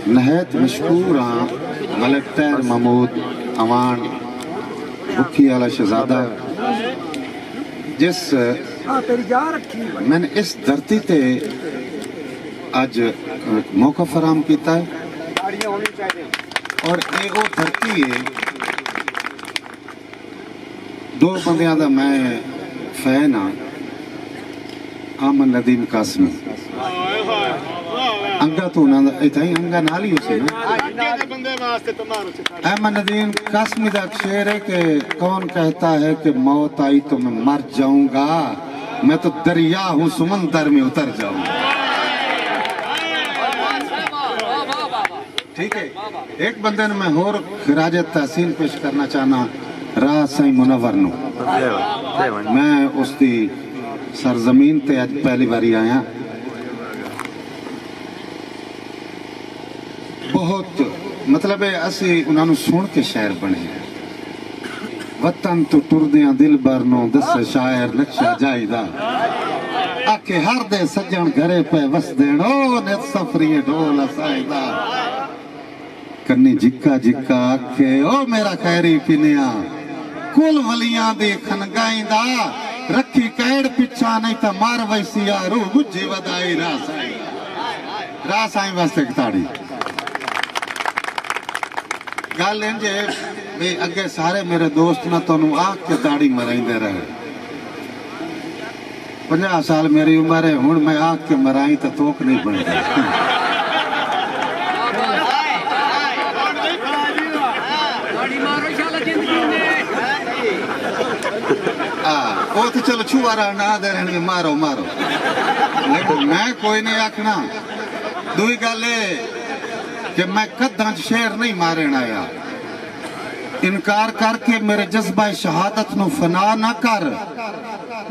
नहायत मशहूर हाँ मलिक तैर महमूद अवान बुखी वाला शहजादा जिस मैंने इस धरती ते अज मौका फराम किया है और ये वो धरती है दो बंदियां दा मैं फैन हाँ आमन नदीम कासमी अंगा तो ना इतना ही अंगा नाल ही उसी अहमद नदीम कासमी का शेर है कि कौन कहता है कि मौत आई तो मैं मर जाऊंगा, मैं तो दरिया हूँ समंदर में उतर जाऊंगा। ठीक है, एक बंदे ने मैं होर खिराज तहसीन पेश करना चाहना राह साईं मुनव्वर नू। मैं उसकी सरजमीन ते अज पहली बारी आया। बहुत मतलब है असी उन्होंने सुन के शायर बने वतन तो टुरदियां दिल बरनो दस शायर नक्शा जायदा आके हर दे सज्जन घरे पे वस देनो ने सफरी ढोल सायदा कन्नी जिक्का जिक्का आखे ओ मेरा खैरी पिनिया कुल वलियां दी खनगाईंदा रखी कैड़ पिछा नहीं तो मार वैसिया रूह गुज्जी वदाई राह साईं वास्ते ताड़ी गल इंजे भी अगे सारे मेरे दोस्त ना तुहानू आख के दाड़ी मराइंदे रहे 50 साल मेरी उम्र है हुण मैं आख के मराई तो तोक नहीं बनता। वो तो चलो छुआरा ना दे रहने मारो मारो लेकिन मैं कोई नहीं आखना। दूई गल कि मैं कदा शेर नहीं मारन आया। इनकार करके मेरे जज्बा शहादत नु फना ना कर।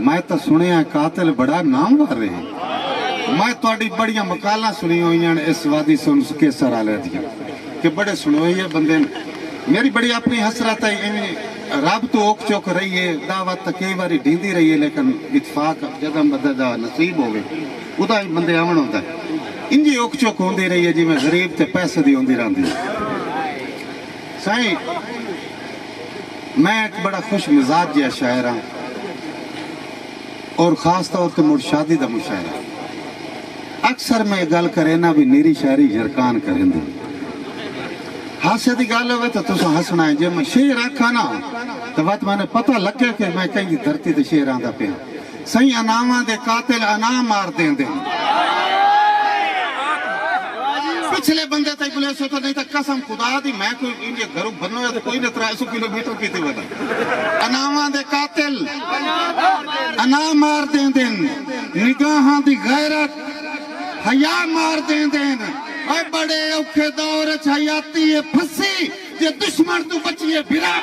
मैं तो सुनिया कातिल बड़ा नाम वारे मैं थोड़ी बड़िया मकाला सुनी हुई इस वादी सुन के सरा ले दिया कि बड़े सुनोई है बंदे मेरी बड़ी अपनी हसरत है रब तो ओक चौक रही है दावत कई बारी ढींदी रही है लेकिन इतफाक जदम बददा नसीब होवे उदा ही बंदे आवन होता है इंजी ओक चौक होंदी रही है जिवें गरीब ते पैसे दी होंदी रहंदी साईं। मैं एक बड़ा खुश मिजाज जिहा शायर हाँ और खास तौर पर मुर्शादी दा मुशायरा अक्सर मैं गल करे ना भी नीरी शायरी झरकान करेंदी हासे की गल हो तो तुम हसना है जे मैं शेर आखा ना तो बात मैंने पता लगे कि मैं कहीं धरती ते शेर आंदा पिया। सही अनामा दे कातिल अना मार देंदे पिछले बंदे तक पुलिस होता नहीं तो कसम खुदा दी मैं कोई इनके घरों बननो या तो कोई ने 300 किलोमीटर कीते वदा अनामा दे कातिल अना मार देंदे निगाहां दी गैरत हया मार देंदे ओए बड़े औखे दौर च हयाती है फसी जे दुश्मन तू बचिए फिरा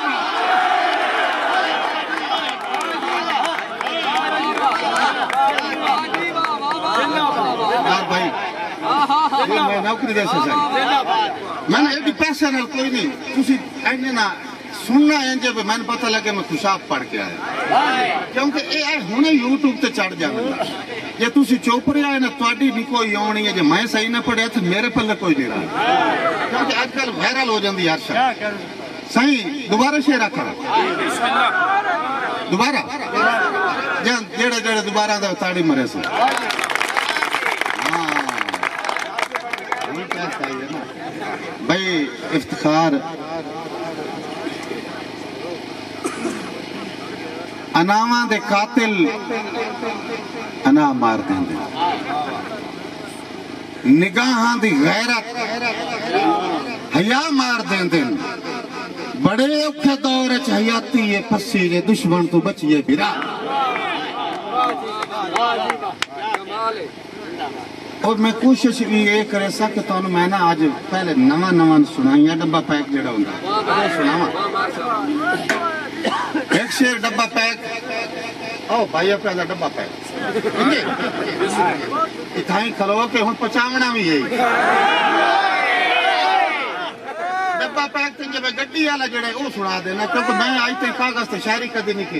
भाई मैं नौकरी जैसे मैंने एक पैसे नाल कोई नहीं तुसी ऐने ना सुनना है जब मैंने पता लगे मैं खुशाब पढ़ के आया क्योंकि ये हुणे यूट्यूब ते चढ़ जावे जे तुसी चुप रहे ना तुहाडी नहीं कोई आनी है जे मैं सही ना पढ़िया तो मेरे पल्ले कोई नहीं रहा क्योंकि आजकल वायरल हो जाती हर शय सही। दोबारा शेर आखा दोबारा जेड़े जेड़े दोबारा दा ताड़ी मरे से भाई इफ्तिखार अनावा दे कातिल अना मार देंदे निगाहां दी गैरत हया मार देंदे बड़े औखे दौर च हयाती है फसी जे दुश्मन तो बचिए फिरा। और मैं कोशिश भी ये करे सा कि तुहानू मैं ना आज पहले नवा नवा सुनाइया डब्बा पैक जेड़ा हुंदा सुनावा एक शेर डब्बा पैक ओ भाई अपना डब्बा पैक इतना ही खलो के हुण पचावना भी है डब्बा पैक ते जब गड्डी वाला जेड़ा वो सुना देना क्योंकि मैं आज तक कागज ते शायरी कदी नहीं की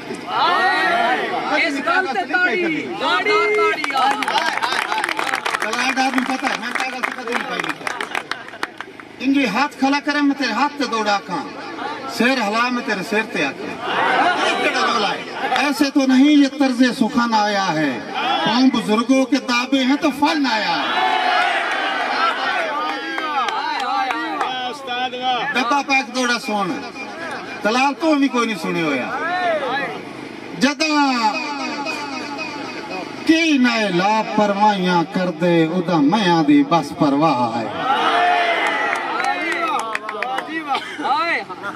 इस गल ते ताड़ी कलाडा भी पता है मैं कागज कदी नहीं पाई इंजे हाथ खला करे मैं तेरे हाथ ते दौड़ा आका, शेर हला मैं तेरे शेर ते आका। ऐसे तो नहीं ये तर्ज़े सुखन आया है, कौम बुजुर्गों के ताबे हैं तो फन आया है। डब्बा पैक दौड़ा सोन तलाल तो भी कोई नहीं सुने होया। जदा कई नए लापरवाहियां कर दे उदा मैया दी बस परवाह है।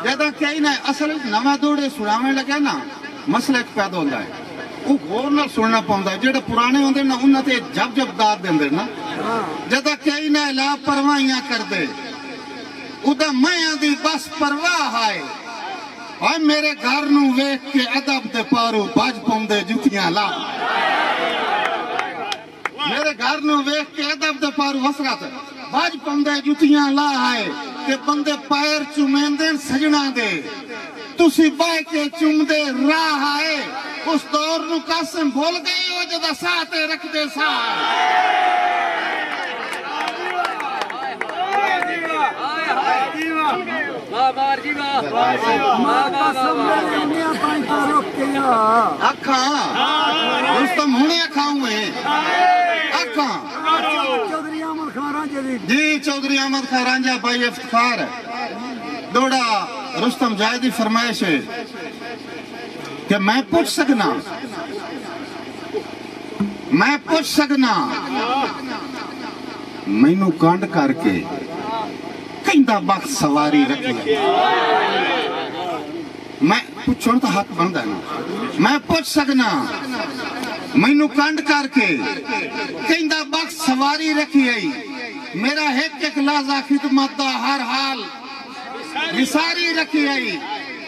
जदा कई नए असल नवा दौड़े सुनावे लगे ना मसला एक पैदा होता है, वो गौर नाल सुनना पौंदा। जेड़े पुराने होंदे ना उन्हां ते जब जब दाद देंदे ना। जदा कई नए लापरवाहियां कर दे उदा मैया दी बस परवाह है। और मेरे घर नू वेख के अदब दे पारू बज पाउंदे जुतियां ला। मेरे घर नू वेख के अदब दे पारू हसरत बज पाउंदे जुतियां ला है कि बंदे पैर चुमेंदे सजना दे, तुसी बह के चुमदे राह है। उस दौर नू कासिम भूल गई हो जदा साह ते रखदे साह। जी चौधरी अहमद खान रांझा भाई इफ्तिखार दौड़ा रुस्तम जायदी फरमाइश है कि मैं पूछ सकना मैनू कांड करके कहता वक्त सवारी रखी। मैं पूछण तो हक बनता ना। मैं पूछ सकना मैनू कांड करके कहता वक्त सवारी रखी आई। मेरा एक लाजा खिदमत दा हर हाल विसारी रखी आई।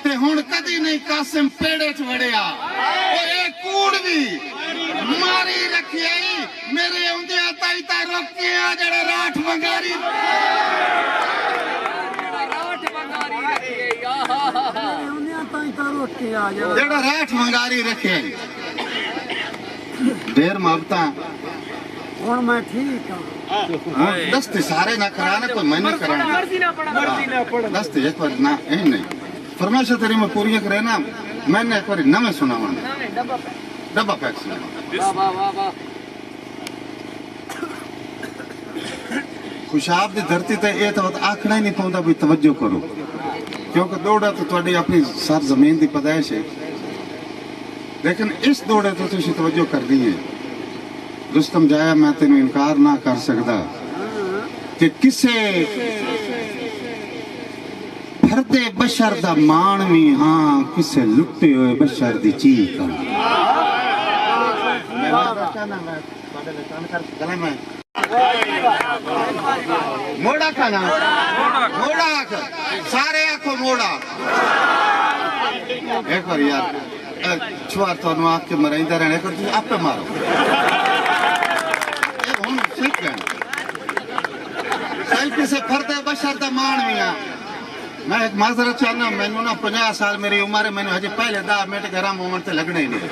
ते हुण कदी नहीं कासिम पेड़े च वड़िया, एक कूड़ भी मारी रखी आई। मेरे आउंदिया ताई ता रोके आ जड़े राठ वंगारी जड़ा राठ वंगारी रखे ढेर मोहब्बत हुण मैं ठीक हां। दस्ते सारे ना कराने कोई मैंने कराना दस्ते एक बार ना यही नहीं फरमाइश तेरी मैं पूरी करे ना। मैंने एक बार नवे सुनावा डब्बा पैक सुनावा। खुशाब दी धरती ते ये तो आखना ही नहीं पाउंदा भी तवज्जो करो, क्योंकि दौड़ा तो तुहाडी अपनी सर जमीन की पैदाइश है। लेकिन इस दौड़े तो तुसी तवज्जो करनी है। रुस्तम जाया मैं तेन इनकार ना कर सकता कि किसे फरदे बशर दा मान भी हाँ, किसे लुटे हुए बशर दी चीख मोड़ा खाना मोड़ा सारे आखो मोड़ा। एक बार यार छुआर तो आख के मराइंदा रहने को तुम आपे मारो सही किसे फरदे बशर दा मान भी हाँ। मैं एक माजरत चाहना मैनू ना 50 साल मेरी उम्र है, मैंने हजे पहले 10 मिनट गरम होने से लगने ही नहीं।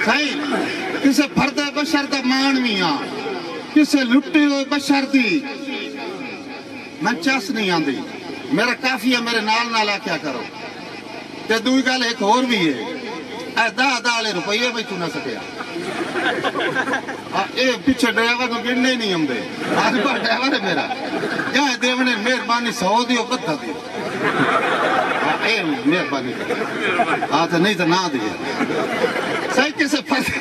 सही किसे फरदे बशर दा मान भी हाँ, किसे लुटे हुए बशर दी मैं चस नहीं आती। मेरा काफिया मेरे नाल नाल आख्या करो। ते दूई गल एक होर भी है, 10 रुपये भी तू ना सकिया पिछे ड्राइवर को गिनने ही नहीं आते। आज बार ड्राइवर है मेरा जहाँ देवने मेहरबानी 100 दियो बद्धा दी मेहरबानी हाँ तो नहीं तो ना दिए सही किसे फंसे।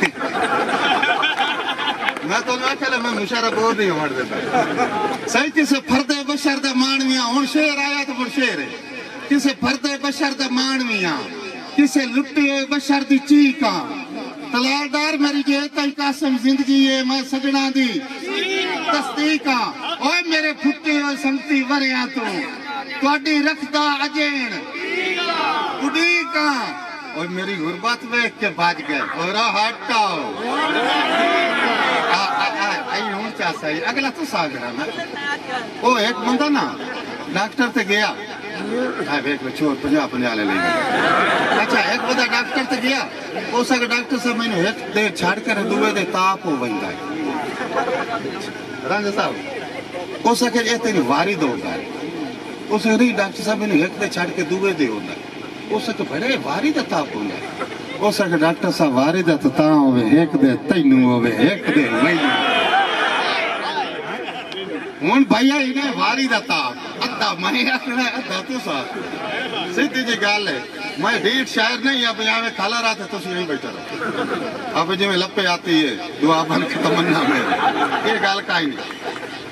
मैं तो आख्या मैं मुशारा बोल नहीं मार देता। सही किसे फरदे बशर दे मानवियां हुण शेर आया तो हुण शेर है। किसे फरदे बशर दे मानवियां किसे लुटे हुए बशर दी चीका तलालदार मेरी जे तई कासिम जिंदगी है मैं सजना दी तस्दीका। ओए मेरे फुटे हुए संगती वरिया तो तुहाडी रखदा अजेण उड़ीका। और मेरी गुरबत वेख के बच गए और हटाओ हूं चासा अगला तो सागरा ना। वो एक बंदा ना डॉक्टर ते गया छोर 50 ले लेंगे। अच्छा एक बंदा डॉक्टर ते गया उस डॉक्टर साहब मैंने एक देर छड़ कर दुए दे ताप हो वंदा है रंग साहब उस आखे ये तेरी वारी होता है। उस नहीं डॉक्टर साहब मैंने एक दे छड़ के दूए दे होता है। उस आखे बड़े वारी दा ताप होता है। उस आखे डॉक्टर साहब वारी दा तो ता होवे एक दे तैनू होवे एक दे मैनू। हुण भैया इन्हें वारी दा ताप अद्धा मैं आखना अद्धा तुसा सीधी जी गल है। मैं ढीठ शायर नहीं अब यहाँ में खाला रहा था तुम यहीं बैठा रहो। अब जिम्मे लपे आती है दुआ बन के तमन्ना में ये गल का ही नहीं।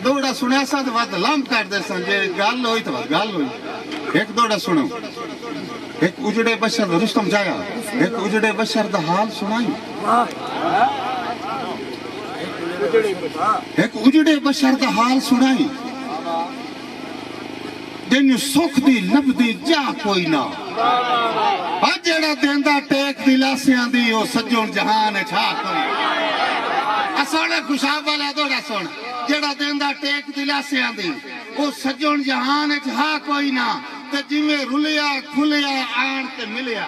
दोड़ा सुनिया सा तो बात लंब कर दे जे गल हुई तो गल हुई। एक दोड़ा सुनो। एक उजड़े बशर रुस्तम जाया एक उजड़े बशर दा हाल सुनाई। एक उजड़े बशर दा हाल सुनाई। जिन्नू सुख दी लभदी जा कोई ना जेड़ा देंदा टेक दिलासियां दी ओ सज्जन जहान छा कोई। सोने खुशाब वाला दोड़ा सुन जेड़ा देंदा टेक दिलासियां दी ओ सज्जन जहान छा कोई ना ते जिवें रुलिया खुलिया आन ते मिलिया।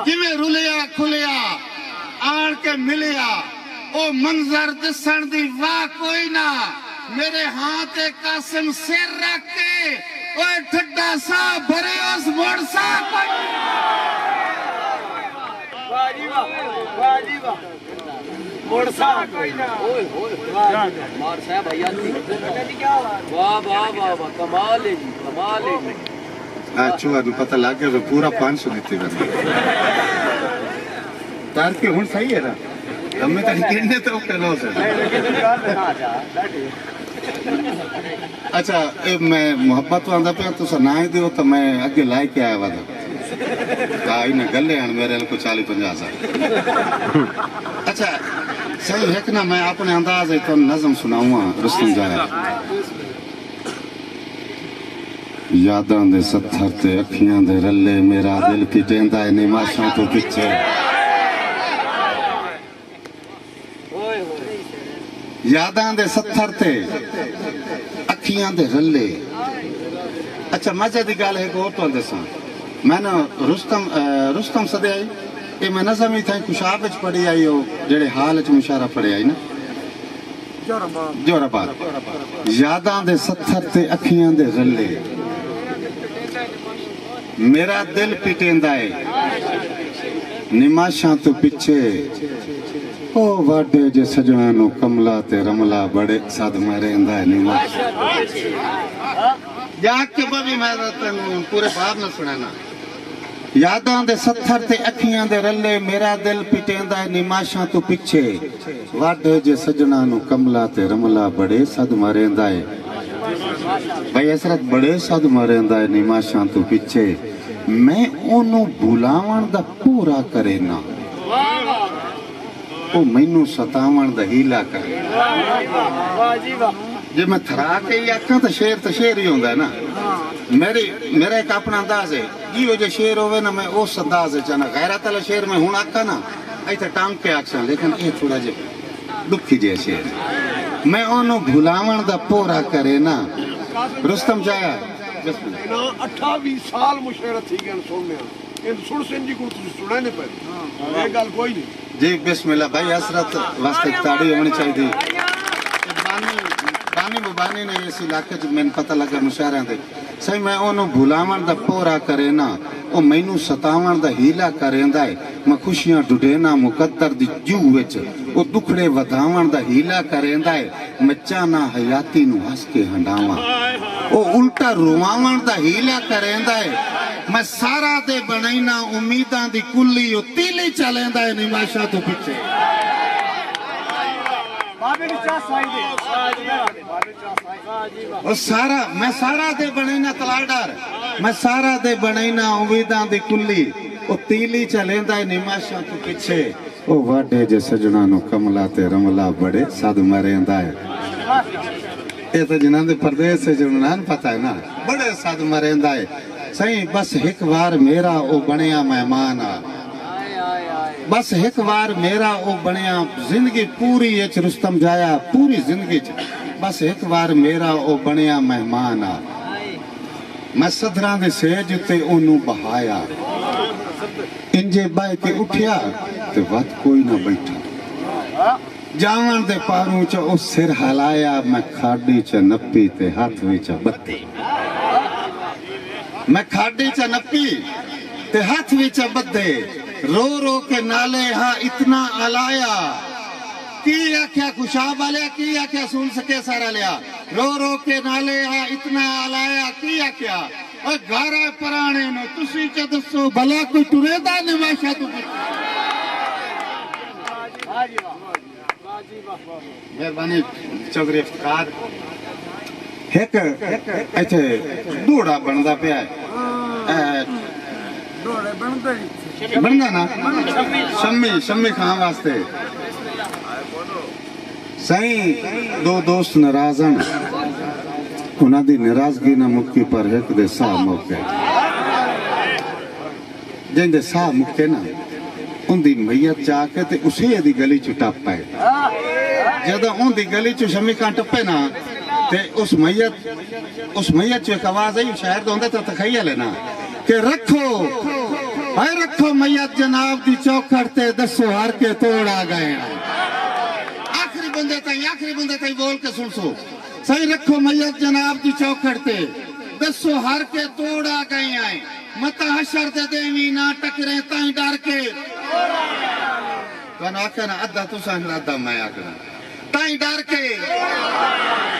जिवें रुलिया खुलिया आन के मिलिया ओ मंजर दिसण दी वाह कोई ना। मेरे हाथ कासिम सिर रख के ओए ठड्डा सा भरे उस मोड़ सा मोड़ सा कोई ना। ओए होए मार साहब भैया वाह वाह वाह वाह कमाल है जी कमाल है जी। अच्छा पता लग गया तो पूरा 500 देते तार के हुन सही है ना हमें तो कितने तो करो से। अच्छा मैं मोहब्बत तो आंदा पे तुसा ना ही दियो तो मैं अगे लाई के आया वा था इन गले हन मेरे को 40-50 साल। अच्छा सही है कि ना मैं अपने अंदाज है तो नज़म सुनाऊंगा रुस्तम जाया। यादां दे सत्थर ते अखियां दे रले मेरा दिल पिटेंदा है निमाशां तो पिछे। यादां दे सत्थर ते अखियां दे रले। अच्छा मजे दी गल है को तो दसा मैं ना रुस्तम सदे आई ये मैं नज़म ही था खुशाब विच पढ़ी आई हो जेड़े हाल विच मुशारा पढ़े आई ना जोराबाद। यादां दे सत्थर ते अखियां दे रले मेरा दिल पिटेंदा है निमाशां तो पिछे। ओ वाडे जे सजना नो कमला ते रमला बड़े सद मरेंदा है निमाश। जाके बभी मैं तेनू पूरे बार न सुनाना। यादां दे सत्थर ते अखियां दे रले मेरा दिल पिटेंदा है निमाशां तो पिछे। वाडे जे सजना नो कमला ते रमला बड़े सद मरेंदा है। भाई असरत बड़े सद मरेंदा है निमाशां तो पिछे। मैं ओनू भुलावण दा पूरा करे ना ओ मैनू सतावण दा हीला करे। जे मैं थरा के ही आखा तो शेर ही होंदा है ना। मेरा एक अपना अंदाज है जियो जे शेर होवे ना मैं उस अंदाज है ना गैरत वाला शेर में हुण आखा ना इत्थे टांग के आखसा लेकिन ये थोड़ा जे दुखी जे शेर मैं ओनू भुलावण दा पूरा करे ना। रुस्तम जाया 28 साल मुशेरा थी गए सुनने इन सुन सिंह जी को सुना नहीं पे ये गल कोई नहीं जी बिस्मिल्लाह भाई हसरत वास्ते ताड़ी होनी चाहिए। बानी ने इस इलाके च मैंने पता लगा मुशायरा दे सही मैं ओनू भुलावण दा पूरा करे ना ओ मैनू सतावण दा हीला करेंदा है। मैं खुशियां ढुडेना मुकद्दर दी जू विच ओ दुखड़े वधावण दा हीला करेंदा है। मैं चाहना हयाती नू हस के हंडावा ओ उल्टा रोवावण दा हीला करेंदा है। मैं सारा दे बनैना उम्मीदां दी कुल्ली ओ तीली चलेंदा है निमाशा तो पीछे। सारा मैं सारा दे बनैना तलाडार मैं सारा दे बनैना उम्मीदां दी कुल्ली ओ तीली चलेंदा है निमाशा तो पीछे। ओ वाडे जे सजना नो कमला ते रमला बड़े सद मरेंदा है। ये तो जिन्हां दे परदेस से जुड़ना पता है ना बड़े सद मरेंदा है। सही बस एक बार मेरा ओ बनिया मेहमान आ बस एक बार मेरा ओ बनिया जिंदगी पूरी एच रुस्तम जाया पूरी जिंदगी च बस एक बार मेरा ओ बनिया मेहमान आ। मैं सदरां दे सेज उत्ते ओनू बहाया इंजे बाय के उठिया ते वत कोई ना बैठा जावन दे पारों च ओ सिर हलाया मैं खाड़ी च नप्पी ते हाथ विच बत्ती मैं खाड़ी च नप्पी ते हाथ विच बद्दे रो रो के नाले हाँ इतना अलाया की आख्या खुशाब वाले की आख्या सुन सके सारा लिया रो रो के नाले हाँ इतना अलाया की आख्या और गारा पराने नो तुसी च दसो भला कोई टुरेदा निवाशा तू मेहरबानी चौधरी इफ्तिखार एक इथे दूड़ा बनदा पिया बनदा ना शम्मी खान वास्ते सही दो दोस्त नाराज हैं उन्हां दी नाराजगी ना मुक्की पर एक दे साह मौके जिंदे साह मुक्के ना उनकी मैयत जाके ते उसे दी गली च टप पाए जदों उनकी गली च शम्मी खान टप्पे ना ते उस मैयत च एक आवाज आई शायर दा हुंदा ते तखय्युल है ना कि रखो मैयत जनाब दी चौखट ते दसो हर के तोड़ आ गए आखिरी बंदे ताई बोल के सुन सो सही रखो मैयत जनाब दी चौखट ते दसो हर के तोड़ आ गए आए मत हशर दे देवी ना टकरे ताई डर के कन आखना अद्धा तुसा अद्धा मैं आखना ताई डर के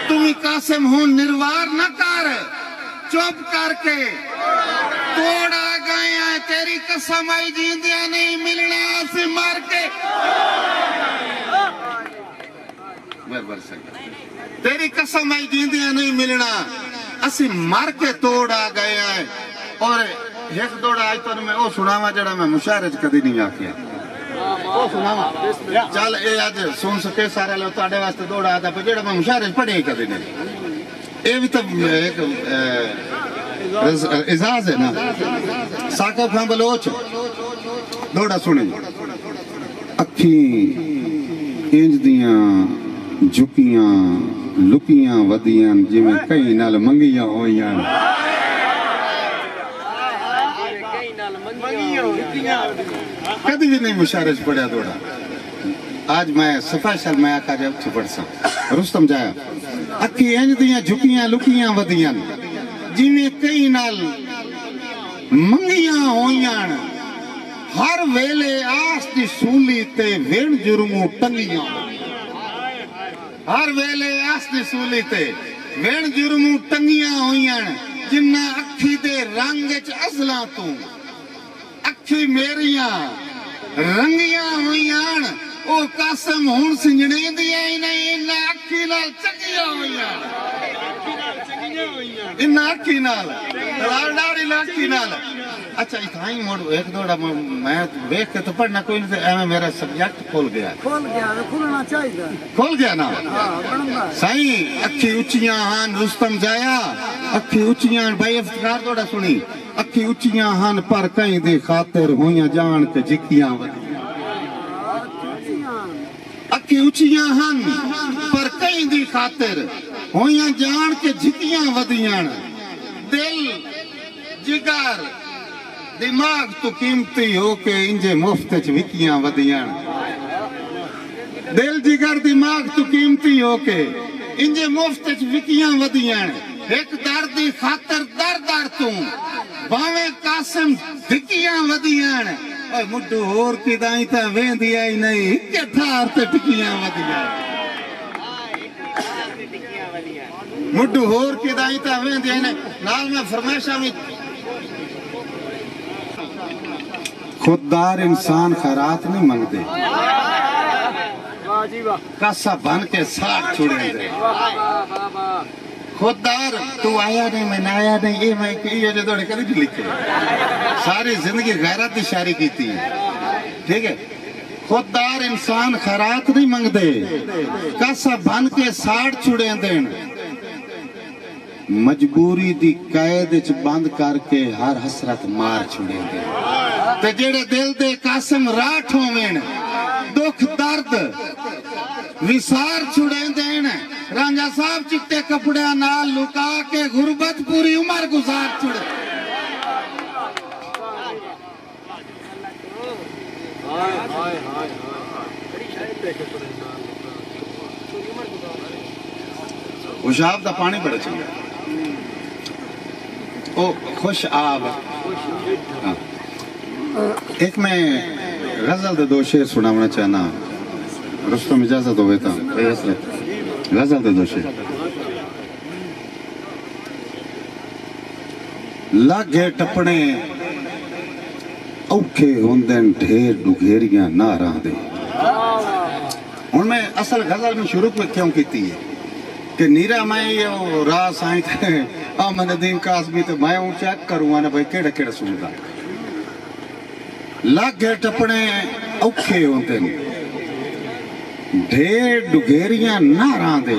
तुम कासिम हो निर्वार न कर चुप करके तोड़ आ गए हैं तेरी कसम आई जींदिया नहीं मिलना से मार के तेरी कसम आई जींदिया नहीं मिलना असि मार के तोड़ आ गए हैं और एक दौड़ा आज तो मैं वो सुनावा जड़ा मैं मुशायरे च कदी नहीं आखिया वो सुनावा चल ए आज सुन सके सारे लोग ताड़े वास्ते दौड़ा आता पर जड़ा मैं मुशायरे च पढ़े कदी नहीं ये भी तो एक एजाज है ना साकिब खान बलोच दौड़ा सुने अखी इंज दियां झुकियां लुकियां वदियां जिवें कई नाल मंगियां होइयां कभी भी नहीं मुशायरे च पढ़िया दौड़ा आज मैं स्पेशल मैं आखा जब पढ़ सा रुस्तम जाया अखी इंज दियां झुकियां लुकियां वदियां जिवें कई नाल मंगियां होइयां हर वेले आस दी सूली ते वेण जुर्मू टंगियां हर वेले आस दी सूली ते वेण जुर्मू टंगियां होइयां जिन्ना अखी दे रंग च असला तू अखी मेरियां रंगियां होइयां ओ कासम हुण सिंजणे दी आई नहीं इन्ना अखी नाल चंगियां होइयां इन्ना अखी नाल लाड़ी लाखी नाल अच्छा इतना ही मोड़ एक दौड़ा मैं देख के तो पढ़ना कोई नहीं एवं मेरा सब्जेक्ट खुल गया खुलना चाहिए खुल गया ना सही अखी उच्चियां हान रुस्तम जाया अखी उच्चियां भाई इफ्तिखार दौड़ा सुनी अखी उच्चियां हान पर कहीं दी खातिर होइयां जान के जिकियां अखी उच्चियां हान पर कहीं दी खातिर होइयां जान के जिकियां वदियां दिल जिगर दिमाग तो कीमती हो के इंजे मुफ्त च विकियां वदियां दिल जिगर दिमाग तो कीमती हो के इंजे मुफ्त च विकियां वदियां एक दर्द दी खातर दर दर तू भावे कासिम धिकियां वदियां ओए मुड्डू होर किदाई ता वेंदी आई नहीं के थार ते टिकियां वदियां मुड्डू होर किदाई ता वेंदी आई नहीं नाल मैं फरमाइशा भी खुददार इंसान खैरात नहीं मंगते कासा बन के साथ छुड़े दे खुददार तू आया नहीं मैं आया नहीं ये मैं ये जो दौड़े कभी नहीं लिखे सारी जिंदगी गैरत की शायरी की थी ठीक है खुददार इंसान खैरात नहीं मंगते कासा बन के साथ छुड़े देन मजबूरी दी कैद च बंद करके हर हसरत मार छुड़े दे ते जेड़े दिल दे कासिम राठ होवेन दुख दर्द विसार छुड़े देन रांझा साहब चिट्टे कपड़े नाल लुका के गुरबत पूरी उम्र गुजार छुड़े हाय हाय हाय हाय हुशाब का पानी बड़ा चंगा ओ खुश आब हाँ। एक मैं गजल दे दो शेर सुनाना चाहना रुस्तम इजाजत हो तो गजल दे दो शेर लागे टपने औखे होंदे ढेर डुघेरियां नारां दे हुण मैं असल गजल में शुरू क्यों की है कि नीरा मैं ये राह साईं थे अहमदुद्दीन कासमी तो मैं चेक करूंगा ना भाई केड़ा केड़ा सुनदा लागे टपने औखे होंदे ढेर डुघेरियां नारां दे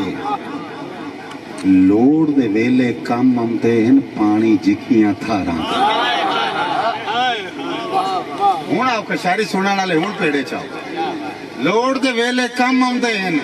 लोड़ दे वेले कम आंदे हन पानी जिखियां थारां हुण आपको शायरी सुनने वाले हुण पेड़े चाओ लोड़ दे वेले कम आंदे हन